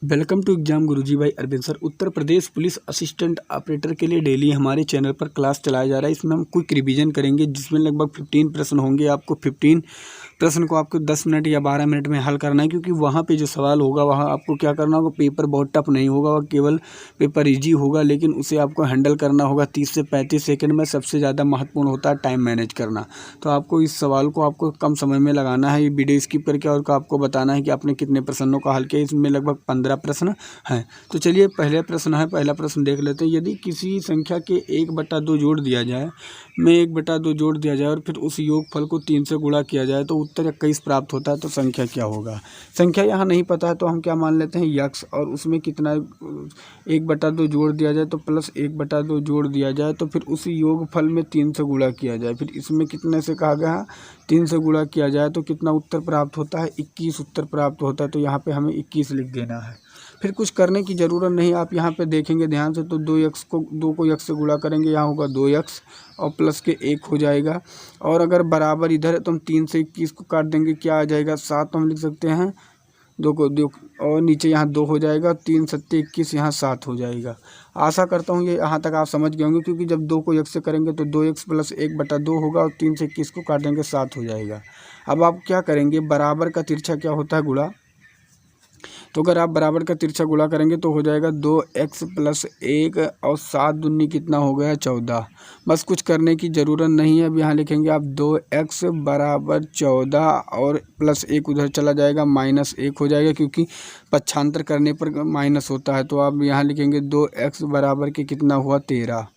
Welcome to exam गुरुजी भाई Arvind sir. Uttar Pradesh police assistant operator के लिए डेली हमारे चैनल पर क्लास चलाया जा रहा है। इसमें हम क्विक रिवीजन करेंगे जिसमें लगभग 15 प्रश्न होंगे। आपको 15 प्रश्न को आपको 10 मिनट या 12 मिनट में हल करना है, क्योंकि वहाँ पे जो सवाल होगा वहाँ आपको क्या करना होगा, पेपर बहुत टफ नहीं होगा, वह केवल पेपर ईजी होगा, लेकिन उसे आपको हैंडल करना होगा 30 से 35 सेकंड में। सबसे ज़्यादा महत्वपूर्ण होता है टाइम मैनेज करना। तो आपको इस सवाल को आपको कम समय में लगाना है, ये वीडियो स्किप करके, और आपको बताना है कि आपने कितने प्रश्नों का हल किया। इसमें लगभग 15 प्रश्न हैं। तो चलिए पहला प्रश्न देख लेते हैं। यदि किसी संख्या के 1/2 जोड़ दिया जाए, में 1/2 जोड़ दिया जाए और फिर उस योगफल को 3 से गुणा किया जाए तो उत्तर 21 प्राप्त होता है, तो संख्या क्या होगा। संख्या यहाँ नहीं पता है तो हम क्या मान लेते हैं, यक्स, और उसमें कितना 1/2 जोड़ दिया जाए तो प्लस 1/2 जोड़ दिया जाए, तो फिर उस योगफल में 3 से गुणा किया जाए, फिर इसमें कितने से कहा गया 3 से गुणा किया जाए तो कितना उत्तर प्राप्त होता है, 21 उत्तर प्राप्त होता है। तो यहाँ पे हमें 21 लिख देना है। फिर कुछ करने की ज़रूरत नहीं। आप यहाँ पे देखेंगे ध्यान से तो 2 को यक्स से गुणा करेंगे, यहाँ होगा 2x और प्लस के 1 हो जाएगा। और अगर बराबर इधर है तो हम 3 से 21 को काट देंगे, क्या आ जाएगा 7। तो हम लिख सकते हैं 2 को 2 और नीचे यहाँ 2 हो जाएगा, 3 7 21, यहाँ 7 हो जाएगा। आशा करता हूँ ये यहाँ तक आप समझ गए होंगे, क्योंकि जब 2 को यक्स से करेंगे तो 2x प्लस 1/2 होगा और 3 से 21 को काट देंगे, 7 हो जाएगा। अब आप क्या करेंगे, बराबर का तिरछा क्या होता है, गुणा। तो अगर आप बराबर का तिरछा गुणा करेंगे तो हो जाएगा 2x प्लस 1 और 7 दूनी कितना हो गया 14। बस कुछ करने की ज़रूरत नहीं है। अब यहाँ लिखेंगे आप 2x बराबर 14 और प्लस 1 उधर चला जाएगा, -1 हो जाएगा, क्योंकि पक्षांतर करने पर माइनस होता है। तो आप यहाँ लिखेंगे 2x बराबर के कितना हुआ 13।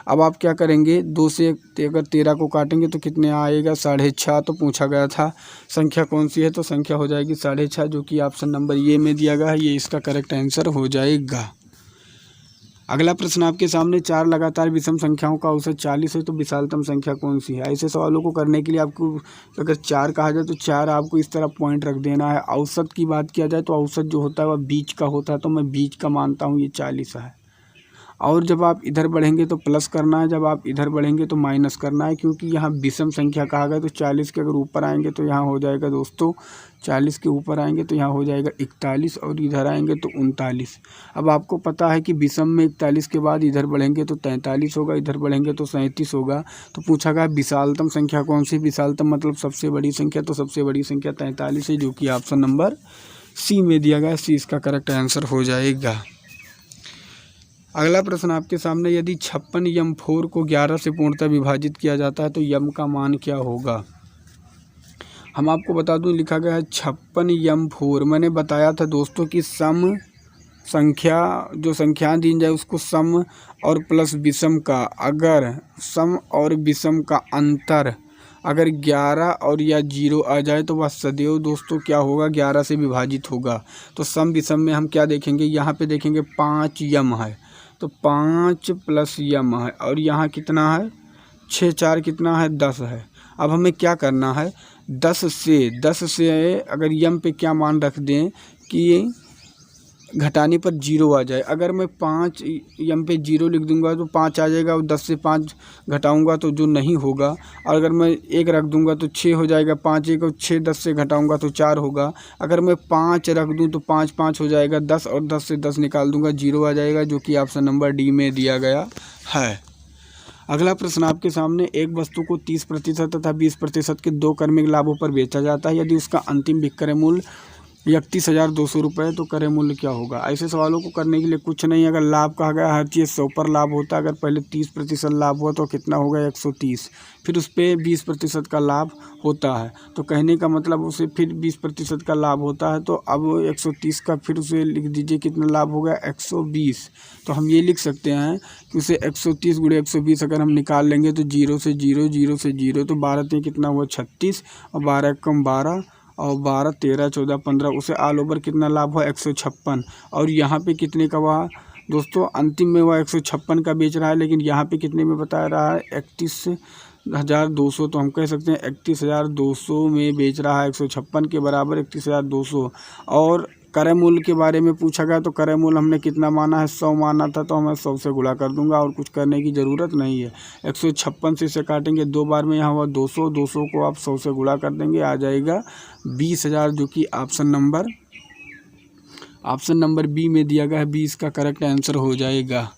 अब आप क्या करेंगे, 2 से अगर 13 को काटेंगे तो कितने आएगा 6.5। तो पूछा गया था संख्या कौन सी है, तो संख्या हो जाएगी 6.5, जो कि ऑप्शन नंबर ये में दिया गया है। ये इसका करेक्ट आंसर हो जाएगा। अगला प्रश्न आपके सामने, 4 लगातार विषम संख्याओं का औसत 40 है तो विशालतम संख्या कौन सी है। ऐसे सवालों को करने के लिए आपको अगर 4 कहा जाए तो 4 आपको इस तरह पॉइंट रख देना है। औसत की बात किया जाए तो औसत जो होता है वह बीच का होता है, तो मैं बीच का मानता हूँ, ये 40 है। और जब आप इधर बढ़ेंगे तो प्लस करना है, जब आप इधर बढ़ेंगे तो माइनस करना है, क्योंकि यहाँ विषम संख्या कहा गया। तो 40 के अगर ऊपर आएंगे तो यहाँ हो जाएगा दोस्तों, 40 के ऊपर आएंगे तो यहाँ हो जाएगा 41 और इधर आएंगे तो 39। अब आपको पता है कि विषम में 41 के बाद इधर बढ़ेंगे तो 43 होगा, इधर बढ़ेंगे तो 37 होगा। तो पूछा गया विशालतम संख्या कौन सी। विशालतम मतलब सबसे बड़ी संख्या, तो सबसे बड़ी संख्या 43 है, जो कि ऑप्शन नंबर सी में दिया गया। सी इसका करेक्ट आंसर हो जाएगा। अगला प्रश्न आपके सामने, यदि 56 m4 को 11 से पूर्णतः विभाजित किया जाता है तो m का मान क्या होगा। हम आपको बता दूं, लिखा गया है 56 m4। मैंने बताया था दोस्तों कि सम संख्या, जो संख्या दी जाए उसको सम और प्लस विषम का, अगर सम और विषम का अंतर अगर 11 और या 0 आ जाए तो वह सदैव दोस्तों क्या होगा, 11 से विभाजित होगा। तो सम विषम में हम क्या देखेंगे, यहाँ पे देखेंगे 5 m है, तो 5 प्लस m है, और यहाँ कितना है 6 4 कितना है 10 है। अब हमें क्या करना है, 10 से अगर m पे क्या मान रख दें कि घटाने पर 0 आ जाए। अगर मैं 5 m पे 0 लिख दूंगा तो 5 आ जाएगा, और 10 से 5 घटाऊंगा तो जो नहीं होगा। और अगर मैं 1 रख दूंगा तो 6 हो जाएगा, 5 1 और 6, 10 से घटाऊंगा तो 4 होगा। अगर मैं 5 रख दूं तो 5 5 हो जाएगा 10, और 10 से 10 निकाल दूंगा 0 आ जाएगा, जो कि ऑप्शन नंबर डी में दिया गया है। अगला प्रश्न आपके सामने, एक वस्तु को 30% तथा 20% के 2 क्रमिक लाभों पर बेचा जाता है। यदि उसका अंतिम विक्रय मूल्य 31,200 रुपये, तो क्रय मूल्य क्या होगा। ऐसे सवालों को करने के लिए कुछ नहीं। अगर लाभ कहा गया, हर चीज़ 100 पर लाभ होता है। अगर पहले 30% लाभ हुआ तो कितना होगा 130, फिर उस पर 20% का लाभ होता है, तो कहने का मतलब उसे फिर 20% का लाभ होता है। तो अब 130 का फिर उसे लिख दीजिए, कितना लाभ होगा 120। तो हम ये लिख सकते हैं कि उसे 130 × 120 अगर हम निकाल लेंगे तो 0 से 0 0 से 0, तो 12 में कितना हुआ 36, और 12 कम 12 और 12 13 14 15, उसे ऑल ओवर कितना लाभ हुआ 156। और यहाँ पे कितने का हुआ दोस्तों, अंतिम में वह 156 का बेच रहा है, लेकिन यहाँ पे कितने में बता रहा है 31,200। तो हम कह सकते हैं 31,200 में बेच रहा है, 156 के बराबर 31,200। और क्रय मूल्य के बारे में पूछा गया, तो क्रय मूल्य हमने कितना माना है 100 माना था, तो मैं 100 से गुणा कर दूंगा, और कुछ करने की ज़रूरत नहीं है। 156 से इसे काटेंगे 2 बार में, यहाँ हुआ 200, 200 को आप 100 से गुणा कर देंगे, आ जाएगा 20,000, जो कि option number option number B में दिया गया है, बी इसका करेक्ट आंसर हो जाएगा।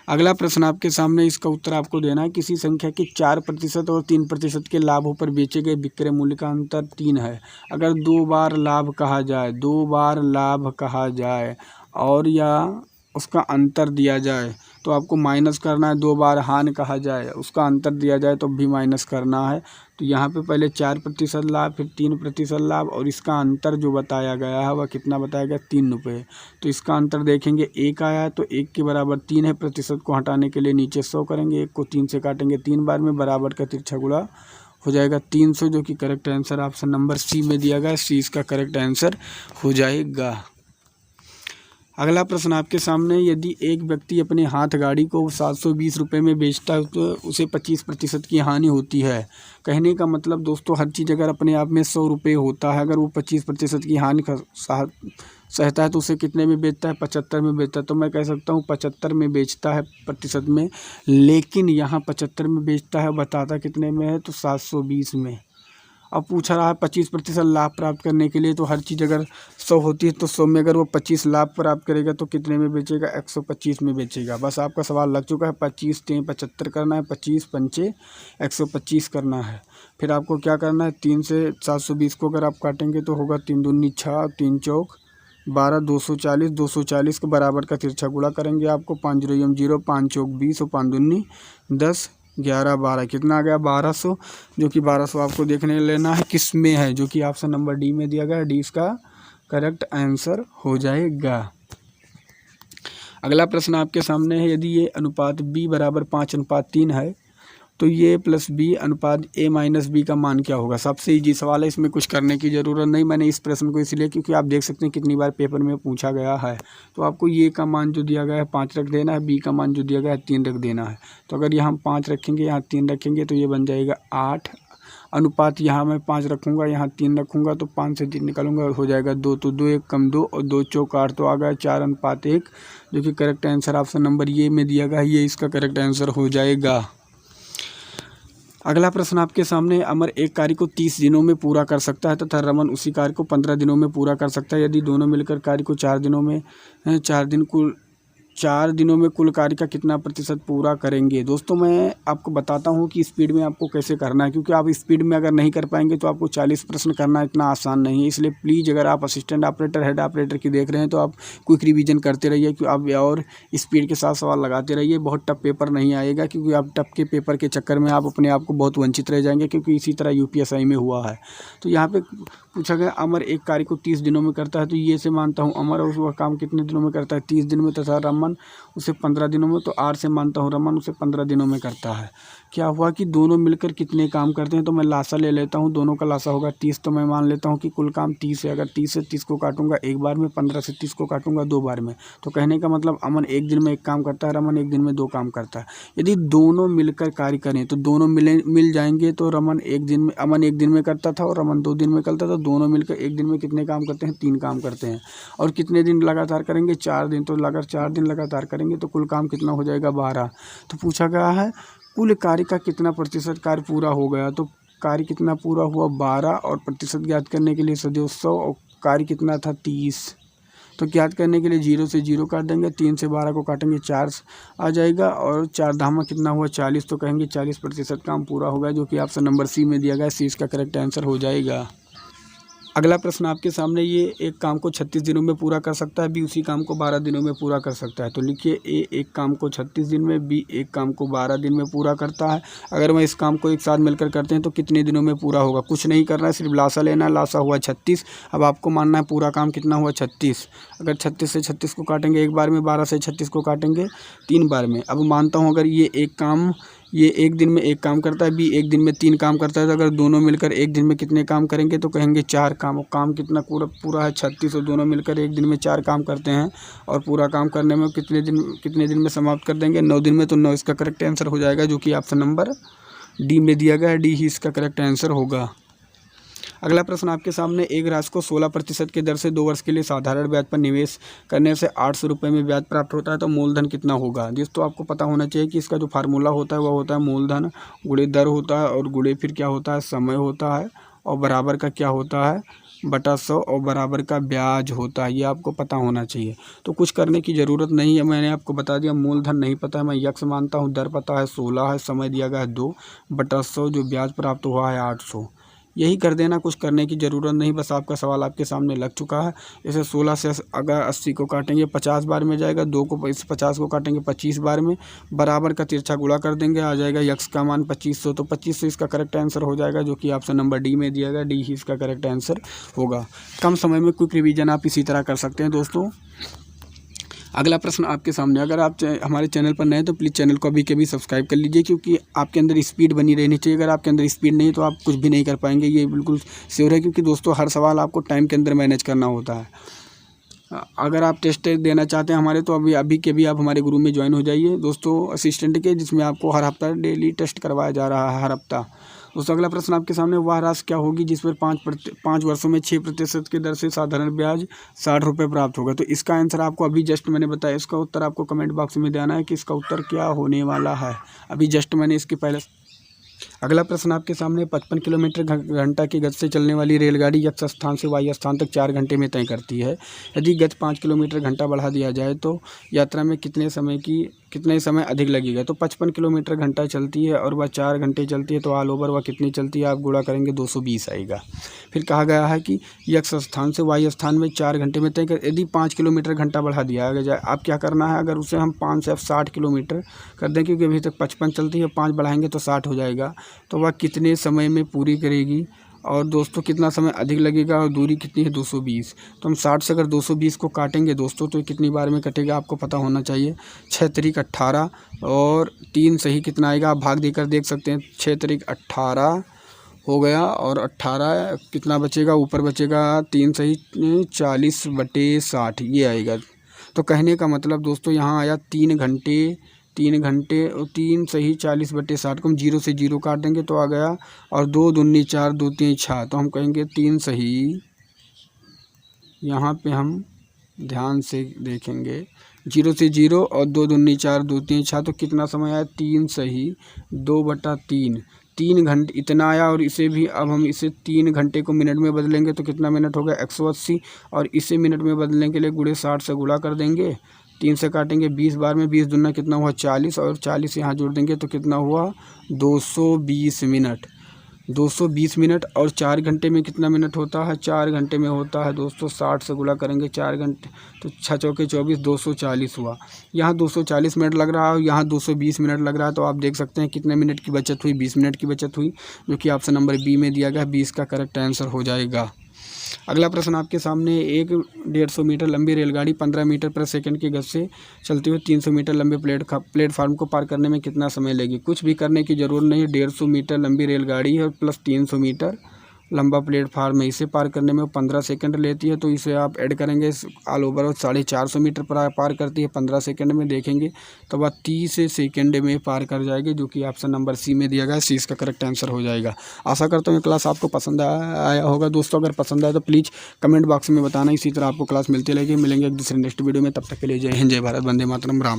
अगला प्रश्न आपके सामने, इसका उत्तर आपको देना है। किसी संख्या के 4% और 3% के लाभों पर बेचे गए विक्रय मूल्य का अंतर 3 है। अगर 2 बार लाभ कहा जाए, 2 बार लाभ कहा जाए और या उसका अंतर दिया जाए तो आपको माइनस करना है। 2 बार हानि कहा जाए, उसका अंतर दिया जाए तो भी माइनस करना है। तो यहाँ पे पहले 4% लाभ, फिर 3% लाभ और इसका अंतर जो बताया गया है वह कितना बताया गया, 3 रुपये। तो इसका अंतर देखेंगे 1 आया तो 1 के बराबर 3 है। प्रतिशत को हटाने के लिए नीचे 100 करेंगे, 1 को 3 से काटेंगे 3 बार में, बराबर का तिरछा गुणा हो जाएगा 300, जो कि correct answer option number C में दिया गया है। सी इसका करेक्ट आंसर हो जाएगा। अगला प्रश्न आपके सामने, यदि एक व्यक्ति अपने हाथ गाड़ी को 720 रुपये में बेचता है तो उसे 25% की हानि होती है। कहने का मतलब दोस्तों, हर चीज़ अगर अपने आप में 100 रुपये होता है, अगर वो 25% की हानि सहता है तो उसे कितने में बेचता है, 75 में बेचता है। तो मैं कह सकता हूँ 75 में बेचता है प्रतिशत में, लेकिन यहाँ 75 में बेचता है, बताता कितने में है तो 720 में। अब पूछा रहा है 25% लाभ प्राप्त करने के लिए, तो हर चीज़ अगर 100 होती है तो 100 में अगर वो 25 लाभ प्राप्त करेगा तो कितने में बेचेगा, 125 में बेचेगा। बस आपका सवाल लग चुका है। 25 × 75 करना है, 25 पंचे 125 करना है। फिर आपको क्या करना है, 3 से 720 को अगर आप काटेंगे तो होगा 3 दूनी 6, 3 चौक 12, 240, 240 के बराबर का तिरछा गुणा करेंगे आपको, 5 0 0, 5 चौक 20 और 5 दूनी 10, 11 12 कितना आ गया, 1200, जो कि 1200 आपको देखने लेना है किस में है, जो कि ऑप्शन नंबर डी में दिया गया है। डी इसका करेक्ट आंसर हो जाएगा। अगला प्रश्न आपके सामने है, यदि ये अनुपात b बराबर 5:3 है तो ये प्लस बी अनुपात a माइनस बी का मान क्या होगा। सबसे इजी सवाल है, इसमें कुछ करने की ज़रूरत नहीं। मैंने इस प्रश्न को इसलिए क्योंकि आप देख सकते हैं कितनी बार पेपर में पूछा गया है। तो आपको ये का मान जो दिया गया है 5 रख देना है, बी का मान जो दिया गया है 3 रख देना है। तो अगर यहाँ 5 रखेंगे, यहाँ 3 रखेंगे तो ये बन जाएगा 8। अनुपात यहाँ मैं 5 रखूँगा, यहाँ 3 रखूँगा तो 5 से 3 निकालूंगा, हो जाएगा 2। तो 2 1 कम 2 और 2 चौक 8, तो आ गया 4:1, जो कि करेक्ट आंसर ऑप्शन नंबर ये में दिया गया है। ये इसका करेक्ट आंसर हो जाएगा। अगला प्रश्न आपके सामने, अमर एक कार्य को 30 दिनों में पूरा कर सकता है तथा रमन उसी कार्य को 15 दिनों में पूरा कर सकता है। यदि दोनों मिलकर कार्य को 4 दिनों में कुल कार्य का कितना प्रतिशत पूरा करेंगे। दोस्तों मैं आपको बताता हूं कि स्पीड में आपको कैसे करना है, क्योंकि आप स्पीड में अगर नहीं कर पाएंगे तो आपको 40 प्रश्न करना इतना आसान नहीं है। इसलिए प्लीज़ अगर आप असिस्टेंट ऑपरेटर, हेड ऑपरेटर की देख रहे हैं तो आप क्विक रिवीजन करते रहिए, क्योंकि आप और स्पीड के साथ सवाल लगाते रहिए। बहुत टफ पेपर नहीं आएगा, क्योंकि आप टफ के पेपर के चक्कर में आप अपने आप को बहुत वंचित रह जाएंगे, क्योंकि इसी तरह UPSI में हुआ है। तो यहाँ पे पूछा गया अमर एक कार्य को 30 दिनों में करता है, तो ये से मानता हूँ अमर और वह काम कितने दिनों में करता है, 30 दिन में, तथा रमन उसे 15 दिनों में। तो आर से मानता हूँ रमन उसे 15 दिनों में करता है। क्या हुआ कि दोनों मिलकर कितने काम करते हैं, तो मैं लासा ले लेता हूँ। दोनों का लासा होगा 30, तो मैं मान लेता हूँ कि कुल काम 30 है। अगर 30 से 30 को काटूंगा एक बार में, 15 से 30 को काटूंगा 2 बार में। तो कहने का मतलब अमन एक दिन में एक काम करता है, रमन एक दिन में 2 काम करता है। यदि दोनों मिलकर कार्य करें तो दोनों मिल जाएंगे। तो अमन एक दिन में करता था और रमन 2 दिन में करता था। दोनों मिलकर एक दिन में कितने काम करते हैं, 3 काम करते हैं। और कितने दिन लगातार करेंगे, 4 दिन। तो अगर 4 दिन लगातार करेंगे तो कुल काम कितना हो जाएगा, 12। तो पूछा गया है कुल कार्य का कितना प्रतिशत कार्य पूरा हो गया। तो कार्य कितना पूरा हुआ, 12, और प्रतिशत ज्ञात करने के लिए सदैव 100, और कार्य कितना था, 30। तो ज्ञात करने के लिए 0 से 0 काट देंगे, 3 से 12 को काटेंगे 4 आ जाएगा, और 4 धामा कितना हुआ, 40। तो कहेंगे 40% काम पूरा होगा, जो कि ऑप्शन नंबर सी में दिया गया है। सी इसका करेक्ट आंसर हो जाएगा। अगला प्रश्न आपके सामने, ये एक काम को 36 दिनों में पूरा कर सकता है, बी उसी काम को 12 दिनों में पूरा कर सकता है। तो लिखिए ए एक काम को 36 दिन में, बी एक काम को 12 दिन में पूरा करता है। अगर मैं इस काम को एक साथ मिलकर करते हैं तो कितने दिनों में पूरा होगा। कुछ नहीं करना है, सिर्फ लासा लेना है। लासा हुआ 36। अब आपको मानना है पूरा काम कितना हुआ, 36। अगर 36 से 36 को काटेंगे एक बार में, 12 से 36 को काटेंगे 3 बार में। अब मानता हूँ अगर ये एक दिन में एक काम करता है, बी एक दिन में 3 काम करता है, तो अगर दोनों मिलकर एक दिन में कितने काम करेंगे, तो कहेंगे 4 काम। काम कितना पूरा है, 36, और दोनों मिलकर एक दिन में 4 काम करते हैं, और पूरा काम करने में कितने दिन में समाप्त कर देंगे, 9 दिन में। तो 9 इसका करेक्ट आंसर हो जाएगा, जो कि ऑप्शन नंबर डी में दिया गया है। डी ही इसका करेक्ट आंसर होगा। अगला प्रश्न आपके सामने, एक राशि को 16% की दर से 2 वर्ष के लिए साधारण ब्याज पर निवेश करने से 800 रुपये में ब्याज प्राप्त होता है, तो मूलधन कितना होगा। दोस्तों आपको पता होना चाहिए कि इसका जो फार्मूला होता है वह होता है मूलधन गुणे दर होता है, और गुणे फिर क्या होता है, समय होता है, और बराबर का क्या होता है, बटा 100 और बराबर का ब्याज होता है। ये आपको पता होना चाहिए। तो कुछ करने की ज़रूरत नहीं है, मैंने आपको बता दिया। मूलधन नहीं पता है, मैं यक्स मानता हूँ। दर पता है 16 है, समय दिया गया है 2 बटा 100, जो ब्याज प्राप्त हुआ है 800। यही कर देना, कुछ करने की ज़रूरत नहीं। बस आपका सवाल आपके सामने लग चुका है। इसे 16 से अगर 80 को काटेंगे 50 बार में जाएगा, 2 को इस 50 को काटेंगे 25 बार में, बराबर का तिरछा गुणा कर देंगे, आ जाएगा यक्स का मान 2500। तो 2500 इसका करेक्ट आंसर हो जाएगा, जो कि आपसे नंबर डी में दिया गया। डी ही इसका करेक्ट आंसर होगा। कम समय में क्विक रिवीजन आप इसी तरह कर सकते हैं दोस्तों। अगला प्रश्न आपके सामने। अगर आप हमारे चैनल पर नए हैं तो प्लीज़ चैनल को अभी के भी सब्सक्राइब कर लीजिए, क्योंकि आपके अंदर स्पीड बनी रहनी चाहिए। अगर आपके अंदर स्पीड नहीं तो आप कुछ भी नहीं कर पाएंगे, ये बिल्कुल श्योर है। क्योंकि दोस्तों हर सवाल आपको टाइम के अंदर मैनेज करना होता है। अगर आप टेस्ट देना चाहते हैं हमारे, तो अभी के भी आप हमारे ग्रुप में ज्वाइन हो जाइए दोस्तों, असिस्टेंट के, जिसमें आपको हर हफ्ता डेली टेस्ट करवाया जा रहा है, हर हफ्ता। दोस्तों अगला प्रश्न आपके सामने। वह राशि क्या होगी जिस पर 5 वर्षों में 6% की दर से साधारण ब्याज 60 रुपये प्राप्त होगा? तो इसका आंसर आपको अभी जस्ट मैंने बताया। इसका उत्तर आपको कमेंट बॉक्स में देना है कि इसका उत्तर क्या होने वाला है। अभी जस्ट मैंने इसके पहले। अगला प्रश्न आपके सामने। 55 किलोमीटर घंटा की गति से चलने वाली रेलगाड़ी एक्स स्थान से वाई स्थान तक 4 घंटे में तय करती है। यदि गति 5 किलोमीटर घंटा बढ़ा दिया जाए तो यात्रा में कितने समय अधिक लगेगा? तो 55 किलोमीटर घंटा चलती है और वह 4 घंटे चलती है, तो ऑल ओवर वह कितनी चलती है? आप गुणा करेंगे 220 आएगा। फिर कहा गया है कि एक्स स्थान से वाई स्थान में 4 घंटे में तय कर। यदि 5 किलोमीटर घंटा बढ़ा दिया जाए, आप क्या करना है? अगर उसे हम 5 से 60 किलोमीटर कर दें, क्योंकि अभी तक 55 चलती है, 5 बढ़ाएंगे तो 60 हो जाएगा। तो वह कितने समय में पूरी करेगी? और दोस्तों कितना समय अधिक लगेगा? और दूरी कितनी है? 220। तो हम 60 से अगर 220 को काटेंगे दोस्तों, तो कितनी बार में कटेगा आपको पता होना चाहिए। 6 तरीक 18 और 3 सही कितना आएगा? आप भाग देकर देख सकते हैं। 6 तरीक 18 हो गया और 18 कितना बचेगा? ऊपर बचेगा 3 सही 40/60 ये आएगा। तो कहने का मतलब दोस्तों यहाँ आया 3 घंटे और 3 सही 40/60 को हम 0 से 0 काट देंगे तो आ गया। और 2 दूनी 4, 2 3 6, तो हम कहेंगे 3 सही। यहाँ पे हम ध्यान से देखेंगे, 0 से 0 और 2 दूनी 4, 2 3 6, तो कितना समय आया? 3 सही 2/3, 3 घंटे इतना आया। और इसे भी अब हम इसे 3 घंटे को मिनट में बदलेंगे तो कितना मिनट हो गया? 180। और इसे मिनट में बदलने के लिए गुणे 60 से गुणा कर देंगे, 3 से काटेंगे 20 बार में, 20 दूना कितना हुआ? 40 और 40 यहाँ जोड़ देंगे तो कितना हुआ? 220 मिनट। 220 मिनट और 4 घंटे में कितना मिनट होता है? 4 घंटे में होता है दोस्तों 60 से गुणा करेंगे 4 घंटे, तो 6 चौके 24, 240 हुआ। यहाँ 240 मिनट लग रहा है और यहाँ 220 मिनट लग रहा है। तो आप देख सकते हैं कितने मिनट की बचत हुई? 20 मिनट की बचत हुई, जो कि ऑप्शन नंबर बी में दिया गया। 20 का करेक्ट आंसर हो जाएगा। अगला प्रश्न आपके सामने। एक 150 मीटर लंबी रेलगाड़ी 15 मीटर प्रति सेकंड की गति से चलते हुए 300 मीटर लंबे प्लेटफार्म को पार करने में कितना समय लगेगी? कुछ भी करने की ज़रूरत नहीं है। 150 मीटर लंबी रेलगाड़ी है प्लस 300 मीटर लंबा प्लेटफार्म है, इसे पार करने में 15 सेकंड लेती है। तो इसे आप ऐड करेंगे, ऑल ओवर 450 मीटर पार करती है 15 सेकंड में, देखेंगे तो वह 30 सेकंड में पार कर जाएगी, जो कि ऑप्शन नंबर सी में दिया गया। सी इसका करेक्ट आंसर हो जाएगा। आशा करता हूँ क्लास आपको पसंद आया होगा दोस्तों। अगर पसंद आया तो प्लीज़ कमेंट बॉक्स में बताना। इसी तरह आपको क्लास मिलती रहेगी। मिलेंगे एक दूसरे नेक्स्ट वीडियो में, तब तक के लिए जय हिंद, जय भारत, वंदे मातरम, राम।